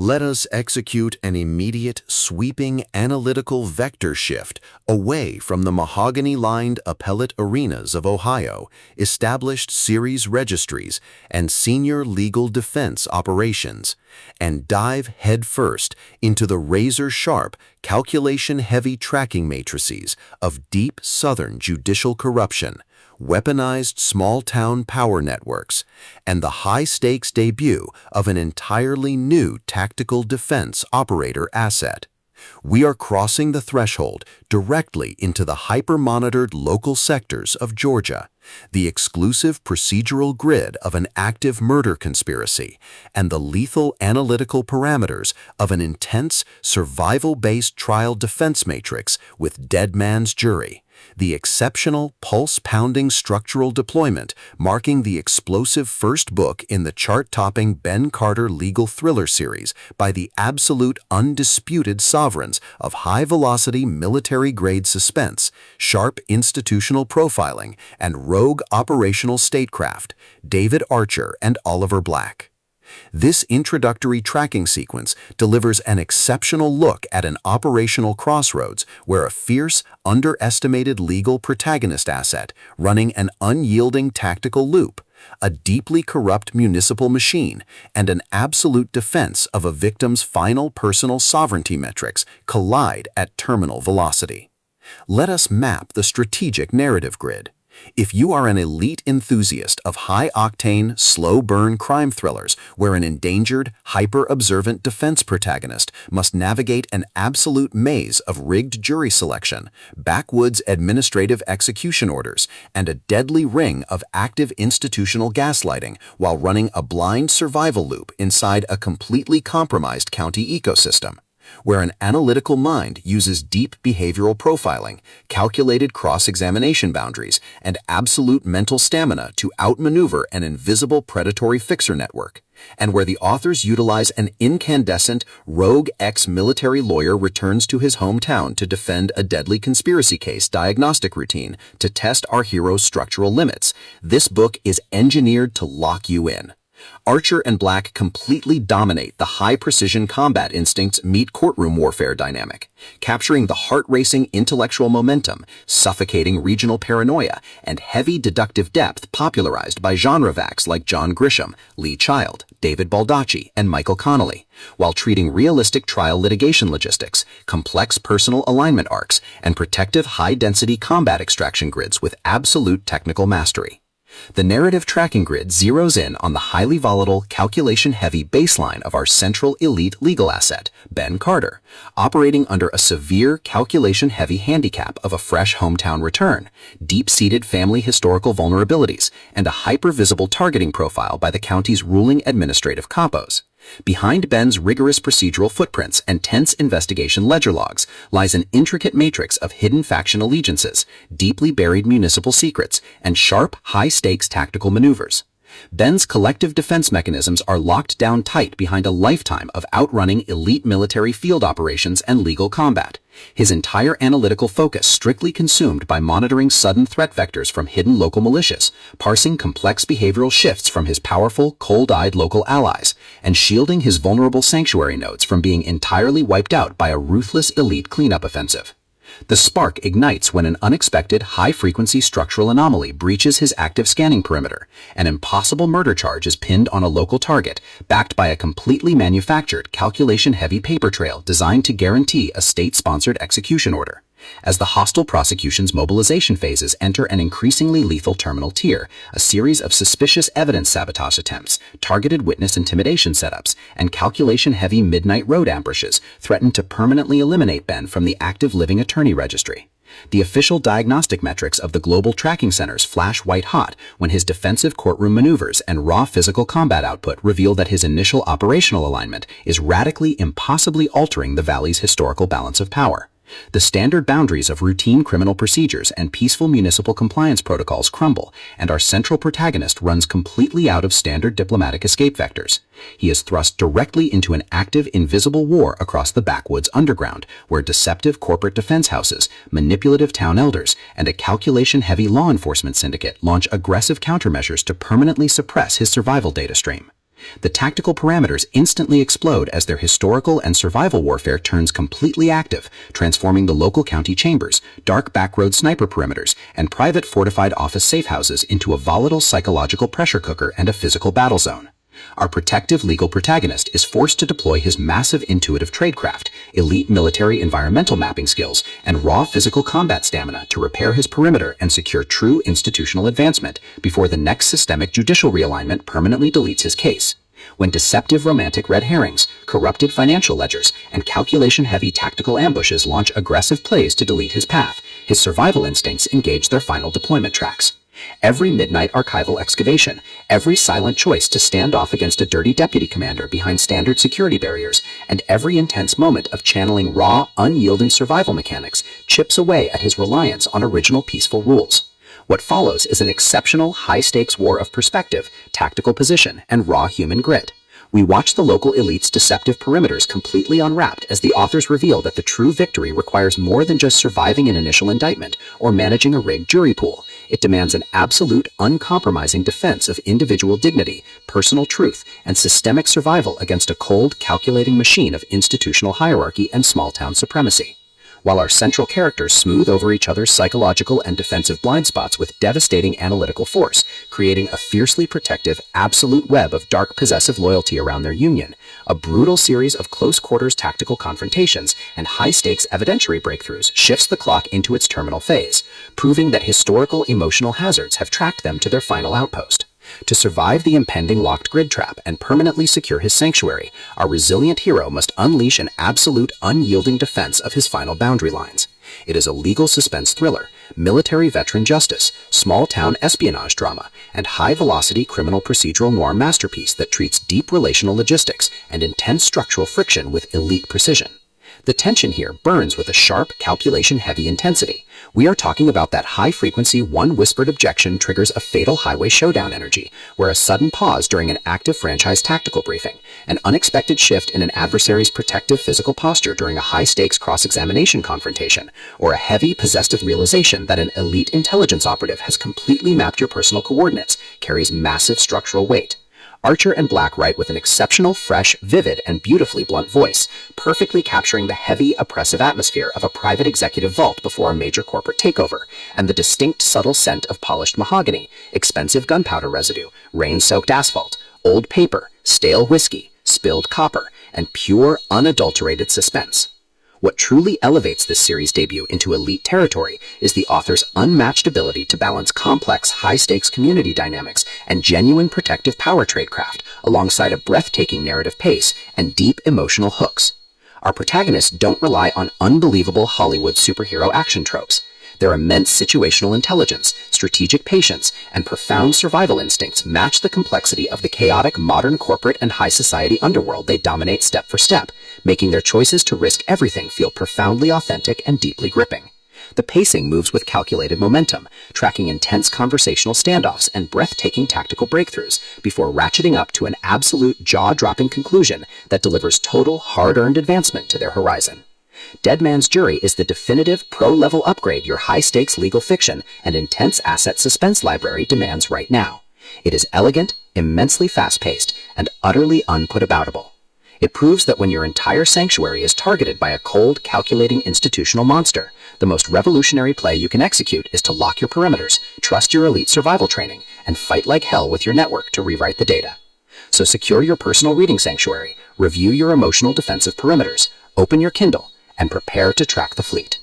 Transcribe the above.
Let us execute an immediate, sweeping analytical vector shift away from the mahogany-lined appellate arenas of Ohio, established series registries, and senior legal defense operations, and dive headfirst into the razor-sharp, calculation-heavy tracking matrices of deep Southern judicial corruption, weaponized small-town power networks, and the high-stakes debut of an entirely new tactical defense operator asset. We are crossing the threshold directly into the hyper-monitored local sectors of Georgia, the exclusive procedural grid of an active murder conspiracy, and the lethal analytical parameters of an intense, survival-based trial defense matrix with dead man's jury. The exceptional, pulse-pounding structural deployment marking the explosive first book in the chart-topping Ben Carter legal thriller series by the absolute undisputed sovereigns of high-velocity military-grade suspense, sharp institutional profiling, and rogue operational statecraft, David Archer and Oliver Black. This introductory tracking sequence delivers an exceptional look at an operational crossroads where a fierce, underestimated legal protagonist asset running an unyielding tactical loop, a deeply corrupt municipal machine, and an absolute defense of a victim's final personal sovereignty metrics collide at terminal velocity. Let us map the strategic narrative grid. If you are an elite enthusiast of high-octane, slow-burn crime thrillers where an endangered, hyper-observant defense protagonist must navigate an absolute maze of rigged jury selection, backwoods administrative execution orders, and a deadly ring of active institutional gaslighting while running a blind survival loop inside a completely compromised county ecosystem, where an analytical mind uses deep behavioral profiling, calculated cross-examination boundaries, and absolute mental stamina to outmaneuver an invisible predatory fixer network, and where the authors utilize an incandescent, rogue ex-military lawyer returns to his hometown to defend a deadly conspiracy case diagnostic routine to test our hero's structural limits. This book is engineered to lock you in. Archer and Black completely dominate the high-precision combat instincts meet courtroom warfare dynamic, capturing the heart-racing intellectual momentum, suffocating regional paranoia, and heavy deductive depth popularized by genre vacs like John Grisham, Lee Child, David Baldacci, and Michael Connolly, while treating realistic trial litigation logistics, complex personal alignment arcs, and protective high-density combat extraction grids with absolute technical mastery. The narrative tracking grid zeroes in on the highly volatile, calculation-heavy baseline of our central elite legal asset, Ben Carter, operating under a severe calculation-heavy handicap of a fresh hometown return, deep-seated family historical vulnerabilities, and a hyper-visible targeting profile by the county's ruling administrative capos. Behind Ben's rigorous procedural footprints and tense investigation ledger logs lies an intricate matrix of hidden faction allegiances, deeply buried municipal secrets, and sharp, high-stakes tactical maneuvers. Ben's collective defense mechanisms are locked down tight behind a lifetime of outrunning elite military field operations and legal combat, his entire analytical focus strictly consumed by monitoring sudden threat vectors from hidden local militias, parsing complex behavioral shifts from his powerful, cold-eyed local allies, and shielding his vulnerable sanctuary nodes from being entirely wiped out by a ruthless elite cleanup offensive. The spark ignites when an unexpected high-frequency structural anomaly breaches his active scanning perimeter. An impossible murder charge is pinned on a local target, backed by a completely manufactured, calculation-heavy paper trail designed to guarantee a state-sponsored execution order. As the hostile prosecution's mobilization phases enter an increasingly lethal terminal tier, a series of suspicious evidence sabotage attempts, targeted witness intimidation setups, and calculation-heavy midnight road ambushes threaten to permanently eliminate Ben from the active living attorney registry. The official diagnostic metrics of the global tracking centers flash white-hot when his defensive courtroom maneuvers and raw physical combat output reveal that his initial operational alignment is radically, impossibly altering the Valley's historical balance of power. The standard boundaries of routine criminal procedures and peaceful municipal compliance protocols crumble, and our central protagonist runs completely out of standard diplomatic escape vectors. He is thrust directly into an active, invisible war across the backwoods underground, where deceptive corporate defense houses, manipulative town elders, and a calculation-heavy law enforcement syndicate launch aggressive countermeasures to permanently suppress his survival data stream. The tactical parameters instantly explode as their historical and survival warfare turns completely active, transforming the local county chambers, dark backroad sniper perimeters, and private fortified office safehouses into a volatile psychological pressure cooker and a physical battle zone. Our protective legal protagonist is forced to deploy his massive intuitive tradecraft, elite military environmental mapping skills, and raw physical combat stamina to repair his perimeter and secure true institutional advancement before the next systemic judicial realignment permanently deletes his case. When deceptive romantic red herrings, corrupted financial ledgers, and calculation-heavy tactical ambushes launch aggressive plays to delete his path, his survival instincts engage their final deployment tracks. Every midnight archival excavation, every silent choice to stand off against a dirty deputy commander behind standard security barriers, and every intense moment of channeling raw, unyielding survival mechanics chips away at his reliance on original peaceful rules. What follows is an exceptional, high-stakes war of perspective, tactical position, and raw human grit. We watch the local elite's deceptive perimeters completely unwrapped as the authors reveal that the true victory requires more than just surviving an initial indictment or managing a rigged jury pool. It demands an absolute, uncompromising defense of individual dignity, personal truth, and systemic survival against a cold, calculating machine of institutional hierarchy and small-town supremacy. While our central characters smooth over each other's psychological and defensive blind spots with devastating analytical force, creating a fiercely protective, absolute web of dark possessive loyalty around their union, a brutal series of close-quarters tactical confrontations and high-stakes evidentiary breakthroughs shifts the clock into its terminal phase, proving that historical emotional hazards have tracked them to their final outpost. To survive the impending locked grid trap and permanently secure his sanctuary, our resilient hero must unleash an absolute, unyielding defense of his final boundary lines. It is a legal suspense thriller, military veteran justice, small-town espionage drama, and high-velocity criminal procedural noir masterpiece that treats deep relational logistics and intense structural friction with elite precision. The tension here burns with a sharp, calculation-heavy intensity. We are talking about that high-frequency, one-whispered objection triggers a fatal highway showdown energy, where a sudden pause during an active franchise tactical briefing, an unexpected shift in an adversary's protective physical posture during a high-stakes cross-examination confrontation, or a heavy, possessive realization that an elite intelligence operative has completely mapped your personal coordinates, carries massive structural weight. Archer and Black write with an exceptional, fresh, vivid, and beautifully blunt voice, perfectly capturing the heavy, oppressive atmosphere of a private executive vault before a major corporate takeover, and the distinct, subtle scent of polished mahogany, expensive gunpowder residue, rain-soaked asphalt, old paper, stale whiskey, spilled copper, and pure, unadulterated suspense. What truly elevates this series' debut into elite territory is the author's unmatched ability to balance complex, high-stakes community dynamics and genuine protective power tradecraft alongside a breathtaking narrative pace and deep emotional hooks. Our protagonists don't rely on unbelievable Hollywood superhero action tropes. Their immense situational intelligence, strategic patience, and profound survival instincts match the complexity of the chaotic modern corporate and high society underworld they dominate step for step, making their choices to risk everything feel profoundly authentic and deeply gripping. The pacing moves with calculated momentum, tracking intense conversational standoffs and breathtaking tactical breakthroughs before ratcheting up to an absolute jaw-dropping conclusion that delivers total, hard-earned advancement to their horizon. Dead Man's Jury is the definitive pro-level upgrade your high-stakes legal fiction and intense asset suspense library demands right now. It is elegant, immensely fast-paced, and utterly unput-aboutable. It proves that when your entire sanctuary is targeted by a cold, calculating institutional monster, the most revolutionary play you can execute is to lock your perimeters, trust your elite survival training, and fight like hell with your network to rewrite the data. So secure your personal reading sanctuary, review your emotional defensive perimeters, open your Kindle, and prepare to track the fleet.